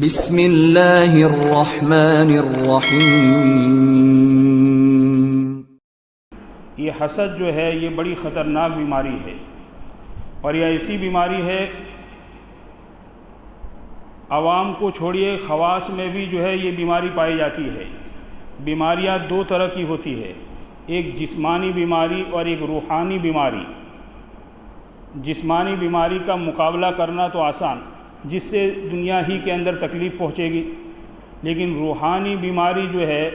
بسم اللہ الرحمن الرحیم۔ یہ حسد جو ہے یہ بڑی خطرناک بیماری ہے، اور یہ ایسی بیماری ہے عوام کو چھوڑیے خواص میں بھی جو ہے یہ بیماری پائی جاتی ہے۔ بیماریاں دو طرح کی ہوتی ہے، ایک جسمانی بیماری اور ایک روحانی بیماری۔ جسمانی بیماری کا مقابلہ کرنا تو آسان، جس سے دنیا ہی کے اندر تکلیف پہنچے گی، لیکن روحانی بیماری جو ہے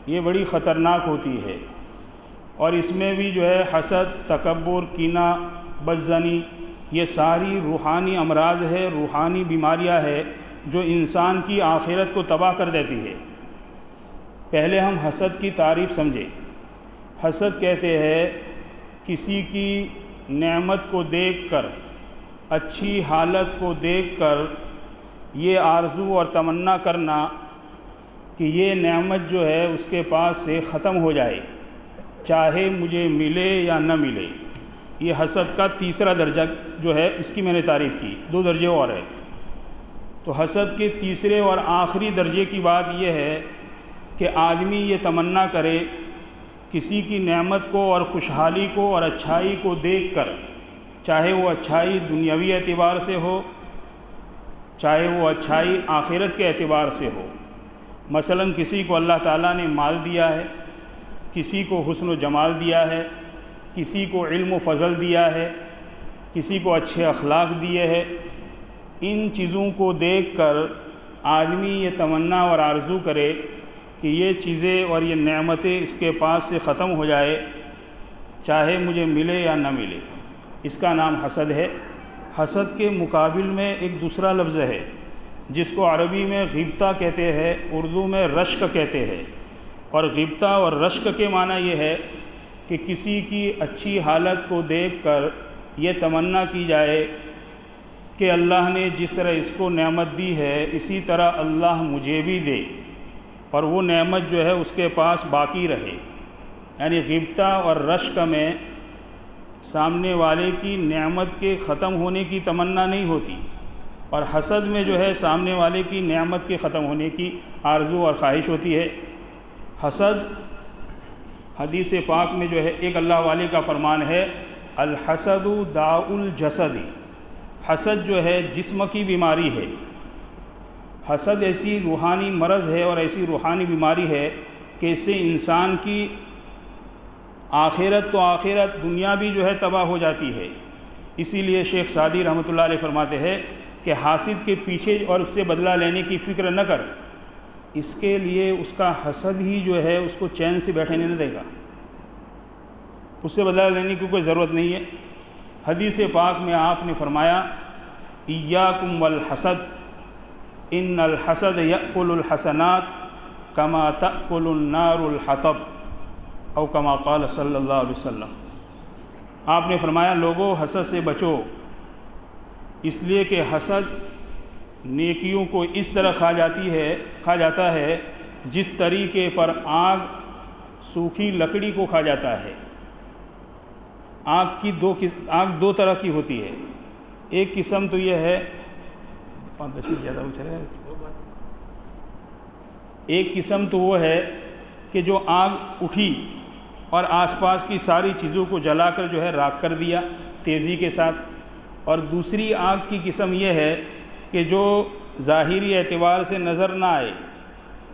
یہ بڑی خطرناک ہوتی ہے، اور اس میں بھی جو ہے حسد، تکبر، کینہ، بدظنی، یہ ساری روحانی امراض ہے، روحانی بیماریاں ہے جو انسان کی آخرت کو تباہ کر دیتی ہے۔ پہلے ہم حسد کی تعریف سمجھیں۔ حسد کہتے ہیں کسی کی نعمت کو دیکھ کر، اچھی حالت کو دیکھ کر یہ آرزو اور تمنا کرنا کہ یہ نعمت جو ہے اس کے پاس سے ختم ہو جائے، چاہے مجھے ملے یا نہ ملے۔ یہ حسد کا تیسرا درجہ جو ہے اس کی میں نے تعریف کی، دو درجے اور ہے۔ تو حسد کے تیسرے اور آخری درجے کی بات یہ ہے کہ آدمی یہ تمنا کرے کسی کی نعمت کو اور خوشحالی کو اور اچھائی کو دیکھ کر، چاہے وہ اچھائی دنیاوی اعتبار سے ہو، چاہے وہ اچھائی آخرت کے اعتبار سے ہو۔ مثلا کسی کو اللہ تعالیٰ نے مال دیا ہے، کسی کو حسن و جمال دیا ہے، کسی کو علم و فضل دیا ہے، کسی کو اچھے اخلاق دیے ہیں۔ ان چیزوں کو دیکھ کر آدمی یہ تمنا اور آرزو کرے کہ یہ چیزیں اور یہ نعمتیں اس کے پاس سے ختم ہو جائے، چاہے مجھے ملے یا نہ ملے۔ اس کا نام حسد ہے۔ حسد کے مقابل میں ایک دوسرا لفظ ہے جس کو عربی میں غبطہ کہتے ہیں، اردو میں رشک کہتے ہیں۔ اور غبطہ اور رشک کے معنی یہ ہے کہ کسی کی اچھی حالت کو دیکھ کر یہ تمنا کی جائے کہ اللہ نے جس طرح اس کو نعمت دی ہے اسی طرح اللہ مجھے بھی دے، اور وہ نعمت جو ہے اس کے پاس باقی رہے۔ یعنی غبطہ اور رشک میں سامنے والے کی نعمت کے ختم ہونے کی تمنا نہیں ہوتی، اور حسد میں جو ہے سامنے والے کی نعمت کے ختم ہونے کی آرزو اور خواہش ہوتی ہے۔ حسد حدیث پاک میں جو ہے ایک اللہ والے کا فرمان ہے، الحسد داء الجسد۔ حسد جو ہے جسم کی بیماری ہے۔ حسد ایسی روحانی مرض ہے اور ایسی روحانی بیماری ہے کہ اس سے انسان کی آخرت تو آخرت، دنیا بھی جو ہے تباہ ہو جاتی ہے۔ اسی لیے شیخ سعدی رحمۃ اللہ علیہ فرماتے ہیں کہ حاسد کے پیچھے اور اس سے بدلہ لینے کی فکر نہ کر، اس کے لیے اس کا حسد ہی جو ہے اس کو چین سے بیٹھنے نہ دے گا، اس سے بدلہ لینے کی کوئی ضرورت نہیں ہے۔ حدیث پاک میں آپ نے فرمایا، ایاکم والحسد ان الحسد یأکل الحسنات کما تأکل النار الحطب، او کما قال صلی اللہ علیہ وسلم۔ آپ نے فرمایا، لوگو حسد سے بچو، اس لیے کہ حسد نیکیوں کو اس طرح کھا جاتا ہے جس طریقے پر آگ سوکھی لکڑی کو کھا جاتا ہے۔ آگ دو طرح کی ہوتی ہے۔ ایک قسم تو یہ ہے، ایک قسم تو وہ ہے کہ جو آگ اٹھی اور آس پاس کی ساری چیزوں کو جلا کر جو ہے راکھ کر دیا تیزی کے ساتھ، اور دوسری آگ کی قسم یہ ہے کہ جو ظاہری اعتبار سے نظر نہ آئے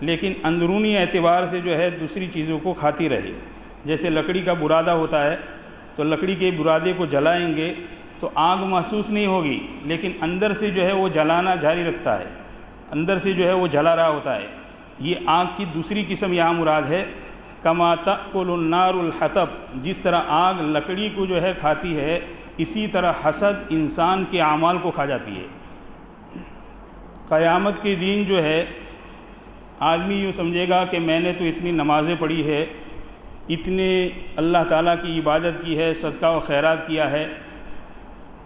لیکن اندرونی اعتبار سے جو ہے دوسری چیزوں کو کھاتی رہے۔ جیسے لکڑی کا برادہ ہوتا ہے، تو لکڑی کے برادے کو جلائیں گے تو آگ محسوس نہیں ہوگی، لیکن اندر سے جو ہے وہ جلانا جاری رکھتا ہے، اندر سے جو ہے وہ جلا رہا ہوتا ہے۔ یہ آگ کی دوسری قسم یہاں مراد ہے، کما تأکل النار الحطب، جس طرح آگ لکڑی کو جو ہے کھاتی ہے، اسی طرح حسد انسان کے اعمال کو کھا جاتی ہے۔ قیامت کے دن جو ہے آدمی یوں سمجھے گا کہ میں نے تو اتنی نمازیں پڑھی ہے، اتنے اللہ تعالیٰ کی عبادت کی ہے، صدقہ و خیرات کیا ہے،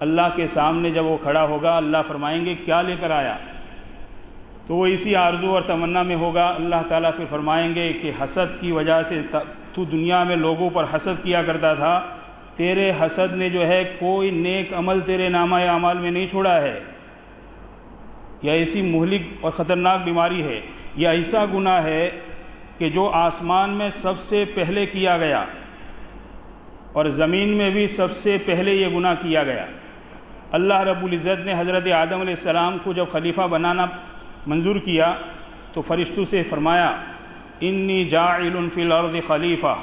اللہ کے سامنے جب وہ کھڑا ہوگا اللہ فرمائیں گے کیا لے کر آیا؟ تو وہ اسی آرزو اور تمنا میں ہوگا۔ اللہ تعالیٰ پھر فرمائیں گے کہ حسد کی وجہ سے تو دنیا میں لوگوں پر حسد کیا کرتا تھا، تیرے حسد نے جو ہے کوئی نیک عمل تیرے نامہ اعمال میں نہیں چھوڑا ہے۔ یہ ایسی مہلک اور خطرناک بیماری ہے، یہ ایسا گناہ ہے کہ جو آسمان میں سب سے پہلے کیا گیا اور زمین میں بھی سب سے پہلے یہ گناہ کیا گیا۔ اللہ رب العزت نے حضرت آدم علیہ السلام کو جب خلیفہ بنانا منظور کیا تو فرشتوں سے فرمایا انی جاعل فی الارض خلیفہ،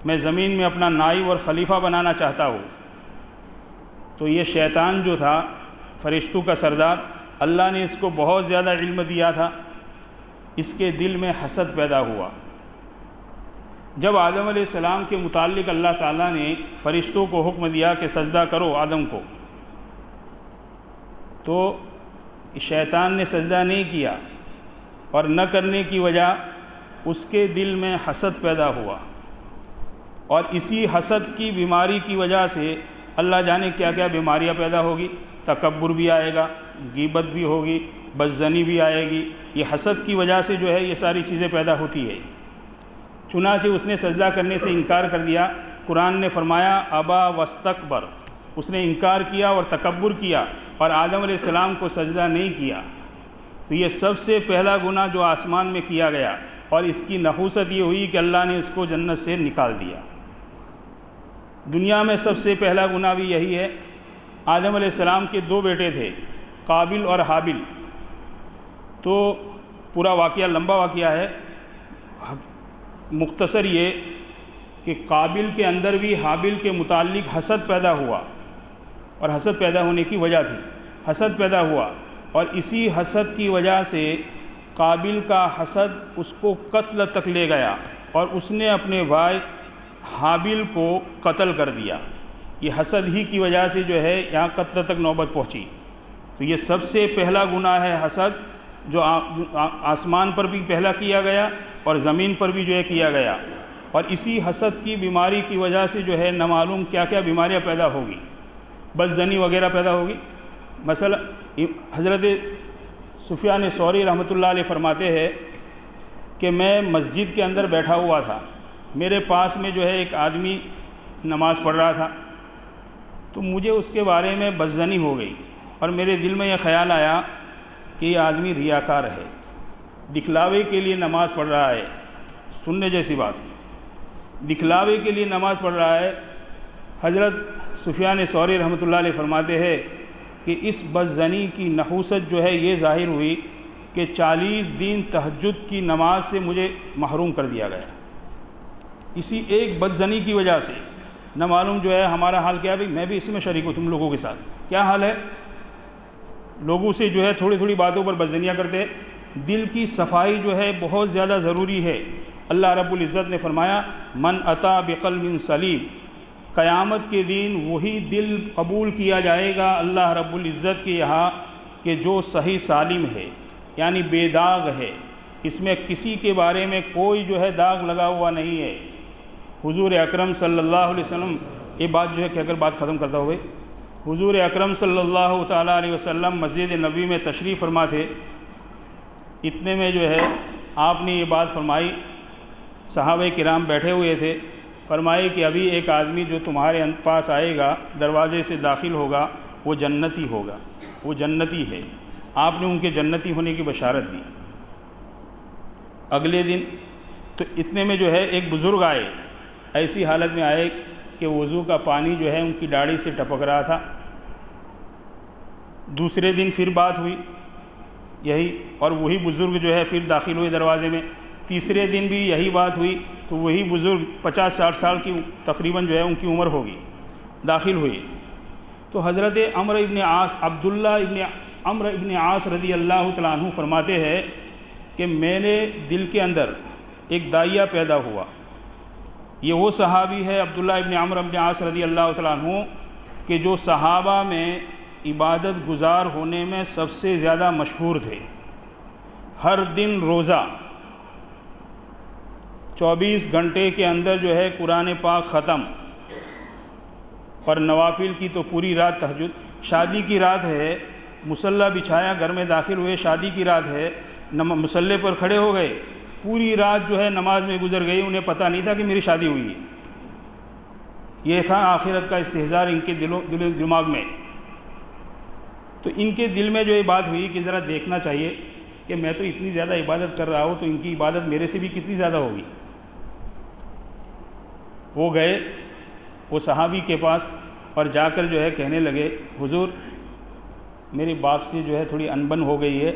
میں زمین میں اپنا نائب اور خلیفہ بنانا چاہتا ہوں۔ تو یہ شیطان جو تھا فرشتوں کا سردار، اللہ نے اس کو بہت زیادہ علم دیا تھا، اس کے دل میں حسد پیدا ہوا۔ جب آدم علیہ السلام کے متعلق اللہ تعالیٰ نے فرشتوں کو حکم دیا کہ سجدہ کرو آدم کو، تو شیطان نے سجدہ نہیں کیا، اور نہ کرنے کی وجہ اس کے دل میں حسد پیدا ہوا، اور اسی حسد کی بیماری کی وجہ سے اللہ جانے کیا کیا بیماریاں پیدا ہوگی، تکبر بھی آئے گا، غیبت بھی ہوگی، بدظنی بھی آئے گی۔ یہ حسد کی وجہ سے جو ہے یہ ساری چیزیں پیدا ہوتی ہے۔ چنانچہ اس نے سجدہ کرنے سے انکار کر دیا۔ قرآن نے فرمایا ابا واستکبر، اس نے انکار کیا اور تکبر کیا اور آدم علیہ السلام کو سجدہ نہیں کیا۔ تو یہ سب سے پہلا گناہ جو آسمان میں کیا گیا، اور اس کی نحوست یہ ہوئی کہ اللہ نے اس کو جنت سے نکال دیا۔ دنیا میں سب سے پہلا گناہ بھی یہی ہے۔ آدم علیہ السلام کے 2 بیٹے تھے، قابل اور حابل۔ تو پورا واقعہ لمبا واقعہ ہے، مختصر یہ کہ قابل کے اندر بھی حابل کے متعلق حسد پیدا ہوا، اور حسد پیدا ہونے کی وجہ تھی، حسد پیدا ہوا، اور اسی حسد کی وجہ سے قابل کا حسد اس کو قتل تک لے گیا، اور اس نے اپنے بھائی حابل کو قتل کر دیا۔ یہ حسد ہی کی وجہ سے جو ہے یہاں قتل تک نوبت پہنچی۔ تو یہ سب سے پہلا گناہ ہے حسد، جو آسمان پر بھی پہلا کیا گیا اور زمین پر بھی جو ہے کیا گیا، اور اسی حسد کی بیماری کی وجہ سے جو ہے نہ معلوم کیا کیا بیماریاں پیدا ہوگی، بدظنی وغیرہ پیدا ہوگی۔ مثلا حضرت سفیان ثوری رحمۃ اللہ علیہ فرماتے ہیں کہ میں مسجد کے اندر بیٹھا ہوا تھا، میرے پاس میں جو ہے ایک آدمی نماز پڑھ رہا تھا، تو مجھے اس کے بارے میں بدظنی ہو گئی، اور میرے دل میں یہ خیال آیا کہ یہ آدمی ریاکار ہے، دکھلاوے کے لیے نماز پڑھ رہا ہے۔ سننے جیسی بات، دکھلاوے کے لیے نماز پڑھ رہا ہے۔ حضرت سفیان ثوری رحمۃ اللہ علیہ فرماتے ہیں کہ اس بدظنی کی نحوست جو ہے یہ ظاہر ہوئی کہ 40 دن تہجد کی نماز سے مجھے محروم کر دیا گیا، اسی ایک بدظنی کی وجہ سے۔ نہ معلوم جو ہے ہمارا حال کیا ہے، بھائی میں بھی اسی میں شریک ہوں تم لوگوں کے ساتھ، کیا حال ہے؟ لوگوں سے جو ہے تھوڑی تھوڑی باتوں پر بدظنیاں کرتے۔ دل کی صفائی جو ہے بہت زیادہ ضروری ہے۔ اللہ رب العزت نے فرمایا من اتی بقلب سلیم، قیامت کے دن وہی دل قبول کیا جائے گا اللہ رب العزت کے یہاں کہ جو صحیح سالم ہے، یعنی بے داغ ہے، اس میں کسی کے بارے میں کوئی جو ہے داغ لگا ہوا نہیں ہے۔ حضور اکرم صلی اللہ علیہ وسلم، یہ بات جو ہے کہ اگر بات ختم کرتا ہوئے، حضور اکرم صلی اللہ تعالیٰ علیہ وسلم مسجد نبوی میں تشریف فرما تھے، اتنے میں جو ہے آپ نے یہ بات فرمائی، صحابہ کرام بیٹھے ہوئے تھے، فرمائی کہ ابھی ایک آدمی جو تمہارے پاس آئے گا، دروازے سے داخل ہوگا، وہ جنتی ہوگا، وہ جنتی ہے۔ آپ نے ان کے جنتی ہونے کی بشارت دی۔ اگلے دن تو اتنے میں جو ہے ایک بزرگ آئے، ایسی حالت میں آئے کہ وضو کا پانی جو ہے ان کی داڑھی سے ٹپک رہا تھا۔ دوسرے دن پھر بات ہوئی یہی، اور وہی بزرگ جو ہے پھر داخل ہوئے دروازے میں۔ تیسرے دن بھی یہی بات ہوئی تو وہی بزرگ 50-60 سال کی تقریباً جو ہے ان کی عمر ہوگی، داخل ہوئی۔ تو حضرت عبداللہ ابن عمرو ابن عاص رضی اللہ تعالیٰ عنہ فرماتے ہیں کہ میرے دل کے اندر ایک داعیہ پیدا ہوا۔ یہ وہ صحابی ہے عبداللہ ابن عمرو ابن عاص رضی اللہ تعالیٰ عنہ کہ جو صحابہ میں عبادت گزار ہونے میں سب سے زیادہ مشہور تھے۔ ہر دن روزہ 24 گھنٹے کے اندر جو ہے قرآن پاک ختم، اور نوافل کی تو پوری رات تہجد۔ شادی کی رات ہے، مصلی بچھایا، گھر میں داخل ہوئے، شادی کی رات ہے، مصلی پر کھڑے ہو گئے، پوری رات جو ہے نماز میں گزر گئی، انہیں پتہ نہیں تھا کہ میری شادی ہوئی ہے۔ یہ تھا آخرت کا استحضار ان کے دل و دماغ میں۔ تو ان کے دل میں جو یہ بات ہوئی کہ ذرا دیکھنا چاہیے کہ میں تو اتنی زیادہ عبادت کر رہا ہوں تو ان کی عبادت میرے سے بھی کتنی زیادہ ہوگی۔ وہ گئے وہ صحابی کے پاس اور جا کر جو ہے کہنے لگے، حضور میرے باپ سے جو ہے تھوڑی انبن ہو گئی ہے،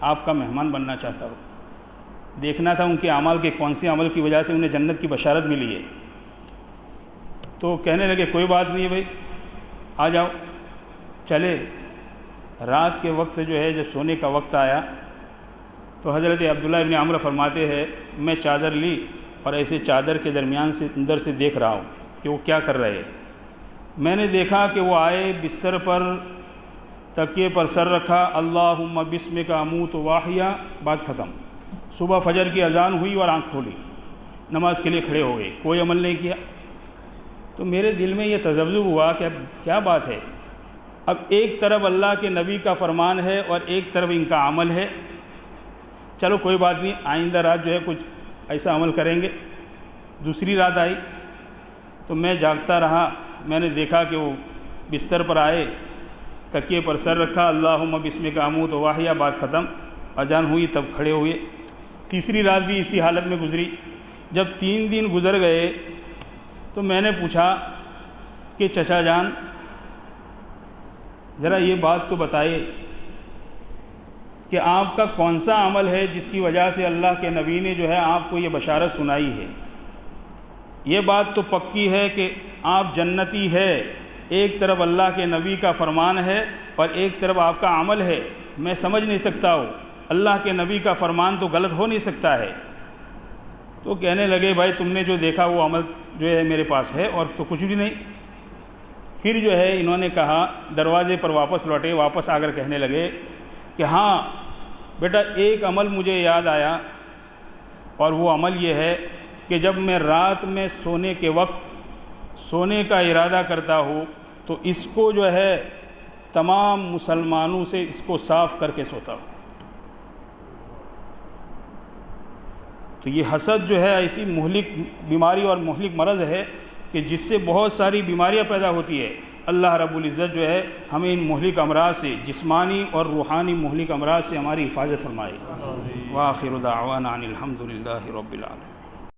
آپ کا مہمان بننا چاہتا ہوں، دیکھنا تھا ان کے اعمال کے کون سے عمل کی وجہ سے انہیں جنت کی بشارت ملی ہے۔ تو کہنے لگے کوئی بات نہیں ہے بھائی، آ جاؤ۔ چلے، رات کے وقت جو ہے جب سونے کا وقت آیا تو حضرت عبداللہ ابن عمرو فرماتے ہیں میں چادر لی اور ایسے چادر کے درمیان سے اندر سے دیکھ رہا ہوں کہ وہ کیا کر رہے ہیں۔ میں نے دیکھا کہ وہ آئے، بستر پر تکیے پر سر رکھا، اللہم بسمک اموت واحیا، بات ختم۔ صبح فجر کی اذان ہوئی اور آنکھ کھولی، نماز کے لیے کھڑے ہو گئے، کوئی عمل نہیں کیا۔ تو میرے دل میں یہ تذبذب ہوا کہ اب کیا بات ہے، اب ایک طرف اللہ کے نبی کا فرمان ہے اور ایک طرف ان کا عمل ہے، چلو کوئی بات نہیں، آئندہ رات جو ہے کچھ ایسا عمل کریں گے۔ دوسری رات آئی تو میں جاگتا رہا، میں نے دیکھا کہ وہ بستر پر آئے، تکیے پر سر رکھا، اللہم بسمک اموت واحیا، بات ختم، اذان ہوئی تب کھڑے ہوئے۔ تیسری رات بھی اسی حالت میں گزری۔ جب 3 دن گزر گئے تو میں نے پوچھا کہ چچا جان ذرا یہ بات تو بتائیے کہ آپ کا کون سا عمل ہے جس کی وجہ سے اللہ کے نبی نے جو ہے آپ کو یہ بشارت سنائی ہے؟ یہ بات تو پکی ہے کہ آپ جنتی ہے، ایک طرف اللہ کے نبی کا فرمان ہے اور ایک طرف آپ کا عمل ہے، میں سمجھ نہیں سکتا ہوں، اللہ کے نبی کا فرمان تو غلط ہو نہیں سکتا ہے۔ تو کہنے لگے بھائی تم نے جو دیکھا وہ عمل جو ہے میرے پاس ہے اور تو کچھ بھی نہیں۔ پھر جو ہے انہوں نے کہا، دروازے پر واپس لوٹے، واپس آ کر کہنے لگے کہ ہاں بیٹا ایک عمل مجھے یاد آیا، اور وہ عمل یہ ہے کہ جب میں رات میں سونے کے وقت سونے کا ارادہ کرتا ہوں تو اس کو جو ہے تمام مسلمانوں سے اس کو صاف کر کے سوتا ہوں۔ تو یہ حسد جو ہے ایسی مہلک بیماری اور مہلک مرض ہے کہ جس سے بہت ساری بیماریاں پیدا ہوتی ہے۔ اللہ رب العزت جو ہے ہمیں ان مہلک امراض سے، جسمانی اور روحانی مہلک امراض سے ہماری حفاظت فرمائے۔ وآخر دعوانا ان الحمد للہ رب العالمین۔